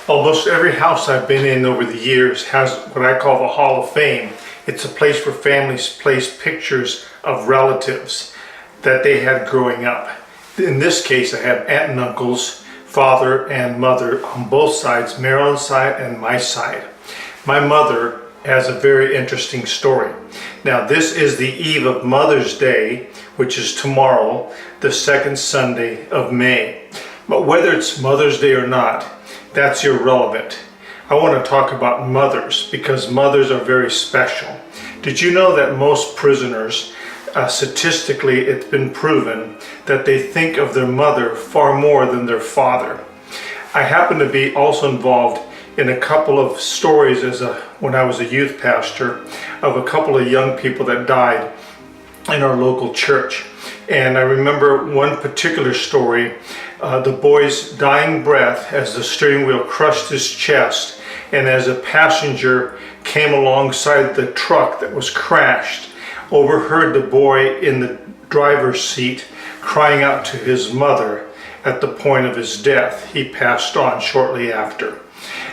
Almost every house I've been in over the years has what I call the Hall of Fame. It's a place where families place pictures of relatives that they had growing up. In this case, I have aunt and uncles, father and mother on both sides, Marilyn's side and my side. My mother has a very interesting story. Now, this is the eve of Mother's Day, which is tomorrow, the second Sunday of May. But whether it's Mother's Day or not, that's irrelevant. I want to talk about mothers because mothers are very special. Did you know that most prisoners, statistically it's been proven, that they think of their mother far more than their father? I happen to be also involved in a couple of stories when I was a youth pastor of a couple of young people that died in our local church. And I remember one particular story, the boy's dying breath as the steering wheel crushed his chest, and as a passenger came alongside the truck that was crashed, overheard the boy in the driver's seat crying out to his mother at the point of his death. He passed on shortly after.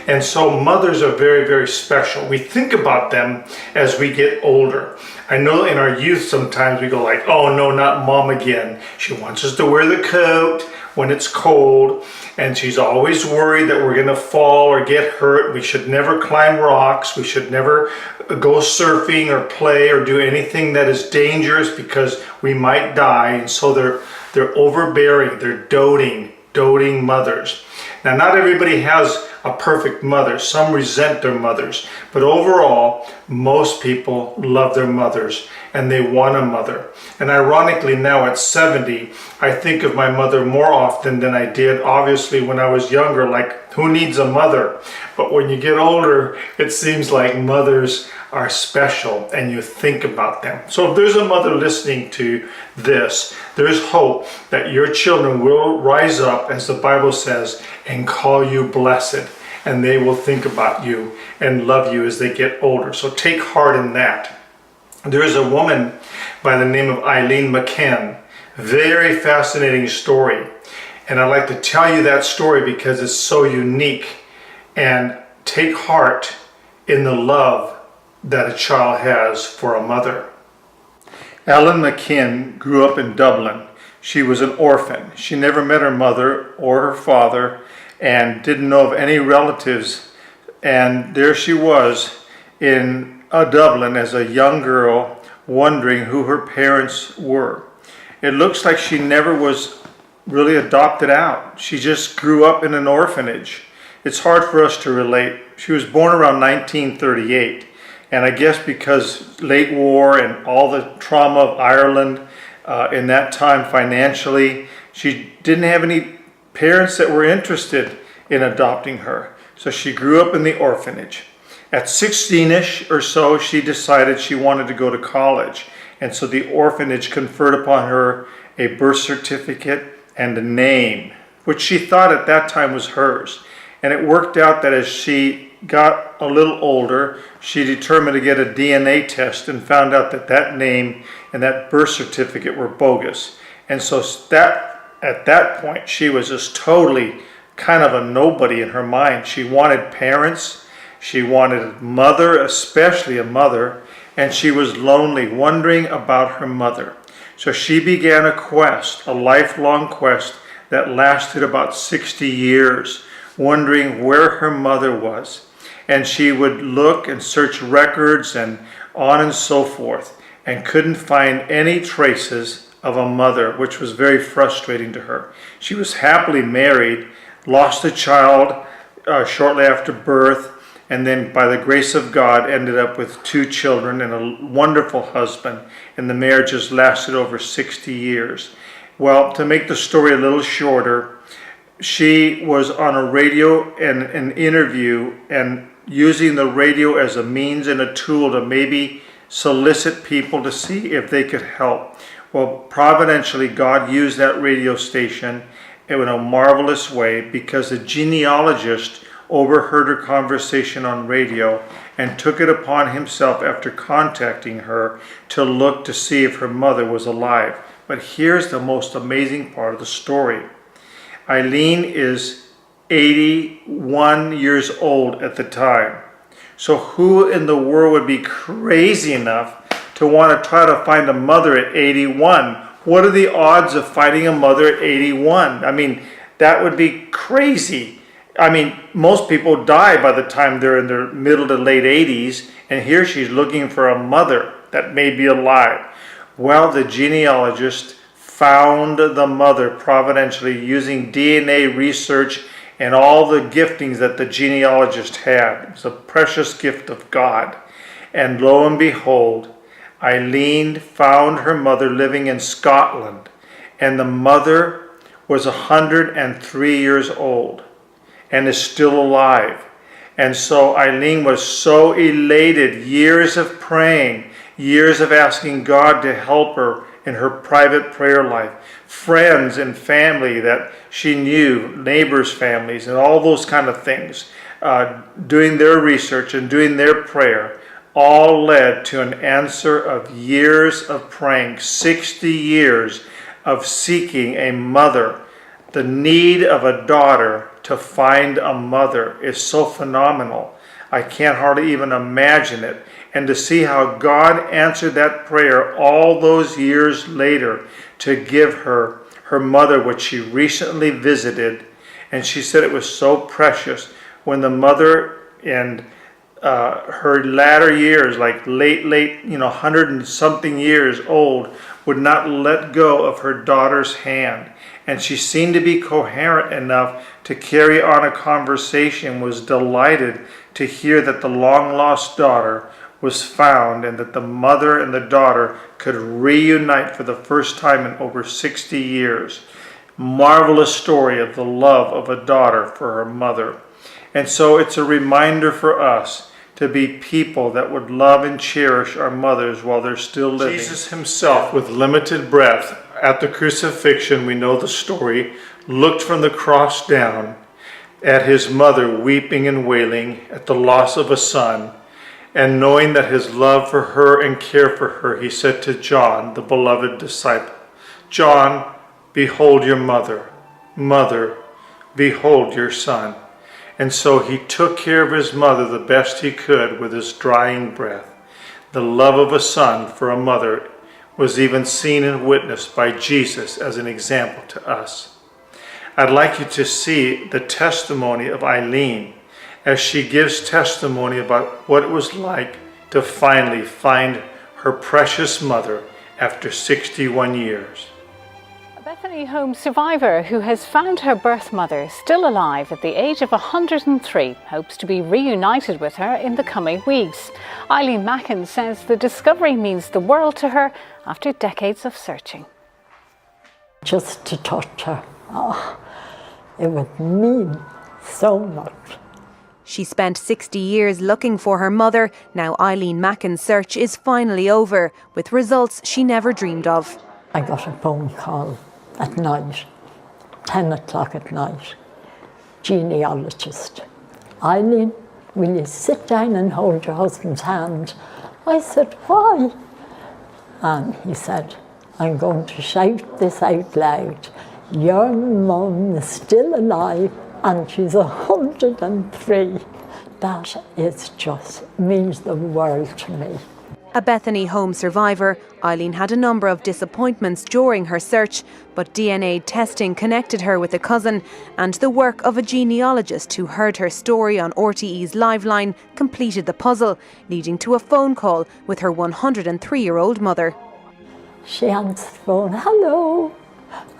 And so mothers are very, very special. We think about them as we get older. I know in our youth sometimes we go like, oh no, not mom again. She wants us to wear the coat when it's cold, and she's always worried that we're gonna fall or get hurt. We should never climb rocks. We should never go surfing or play or do anything that is dangerous because we might die. And so they're overbearing, they're doting mothers. Now, not everybody has a perfect mother. Some resent their mothers. But overall, most people love their mothers and they want a mother. And ironically, now at 70, I think of my mother more often than I did, obviously, when I was younger. Like, who needs a mother? But when you get older, it seems like mothers are special and you think about them. So if there's a mother listening to this, there's hope that your children will rise up, as the Bible says, and call you blessed. And they will think about you and love you as they get older. So take heart in that. There is a woman by the name of Eileen Macken. Very fascinating story. And I'd like to tell you that story because it's so unique. And take heart in the love that a child has for a mother. Eileen Macken grew up in Dublin. She was an orphan. She never met her mother or her father and didn't know of any relatives. And there she was in Dublin as a young girl wondering who her parents were. It looks like she never was really adopted out. She just grew up in an orphanage. It's hard for us to relate. She was born around 1938. And I guess because late war and all the trauma of Ireland in that time financially, she didn't have any parents that were interested in adopting her. So she grew up in the orphanage. At 16-ish or so, she decided she wanted to go to college. And so the orphanage conferred upon her a birth certificate and a name, which she thought at that time was hers. And it worked out that as she got a little older, she determined to get a DNA test and found out that that name and that birth certificate were bogus. And so at that point, she was just totally kind of a nobody in her mind. She wanted parents, she wanted a mother, especially a mother, and she was lonely, wondering about her mother. So she began a quest, a lifelong quest that lasted about 60 years, wondering where her mother was. And she would look and search records and on and so forth, and couldn't find any traces of a mother, which was very frustrating to her. She was happily married, lost a child shortly after birth, and then by the grace of God ended up with 2 children and a wonderful husband, and the marriages lasted over 60 years. Well, to make the story a little shorter, she was on a radio and an interview and using the radio as a means and a tool to maybe solicit people to see if they could help. Well, providentially, God used that radio station in a marvelous way because a genealogist overheard her conversation on radio and took it upon himself after contacting her to look to see if her mother was alive. But here's the most amazing part of the story. Eileen is 81 years old at the time. So who in the world would be crazy enough to want to try to find a mother at 81? What are the odds of finding a mother at 81? I mean, that would be crazy. I mean, most people die by the time they're in their middle to late 80s, and here she's looking for a mother that may be alive. Well, the genealogist found the mother providentially using DNA research and all the giftings that the genealogist had. It was a precious gift of God. And lo and behold, Eileen found her mother living in Scotland, and the mother was 103 years old and is still alive. And so Eileen was so elated, years of praying, years of asking God to help her in her private prayer life, friends and family that she knew, neighbors' families, and all those kind of things, doing their research and doing their prayer, all led to an answer of years of praying, 60 years of seeking a mother. The need of a daughter to find a mother is so phenomenal. I can't hardly even imagine it. And to see how God answered that prayer all those years later to give her mother, which she recently visited. And she said it was so precious when the mother in her latter years, like late, 100 and something years old, would not let go of her daughter's hand. And she seemed to be coherent enough to carry on a conversation, was delighted to hear that the long-lost daughter was found and that the mother and the daughter could reunite for the first time in over 60 years. Marvelous story of the love of a daughter for her mother. And so it's a reminder for us to be people that would love and cherish our mothers while they're still living. Jesus himself, with limited breath, at the crucifixion, we know the story, looked from the cross down at his mother weeping and wailing at the loss of a son, and knowing that his love for her and care for her, he said to John, the beloved disciple, "John, behold your mother. Mother, behold your son." And so he took care of his mother the best he could with his dying breath. The love of a son for a mother was even seen and witnessed by Jesus as an example to us. I'd like you to see the testimony of Eileen as she gives testimony about what it was like to finally find her precious mother after 61 years. A Bethany Home survivor who has found her birth mother still alive at the age of 103 hopes to be reunited with her in the coming weeks. Eileen Macken says the discovery means the world to her after decades of searching. Just to touch her, it would mean so much. She spent 60 years looking for her mother. Now Eileen Macken's search is finally over, with results she never dreamed of. I got a phone call at night, 10 o'clock at night. Genealogist. "Eileen, will you sit down and hold your husband's hand?" I said, "Why?" And he said, "I'm going to shout this out loud. Your mum is still alive and she's 103. That is just means the world to me." A Bethany Home survivor, Eileen had a number of disappointments during her search, but DNA testing connected her with a cousin, and the work of a genealogist who heard her story on RTE's Liveline completed the puzzle, leading to a phone call with her 103-year-old mother. She answered the phone, "Hello."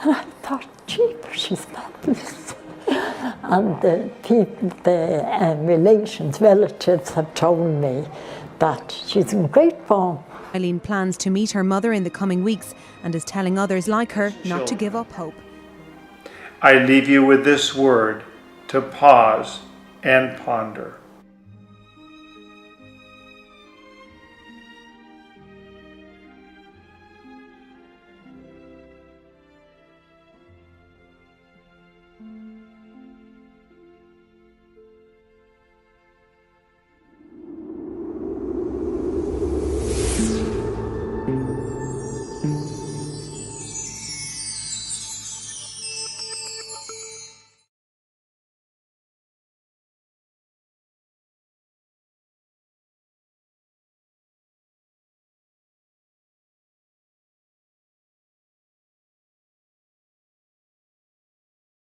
And I thought, gee, she's fabulous. And the people, the relations, relatives have told me that she's in great form. Eileen plans to meet her mother in the coming weeks and is telling others like her not to give up hope. I leave you with this word to pause and ponder.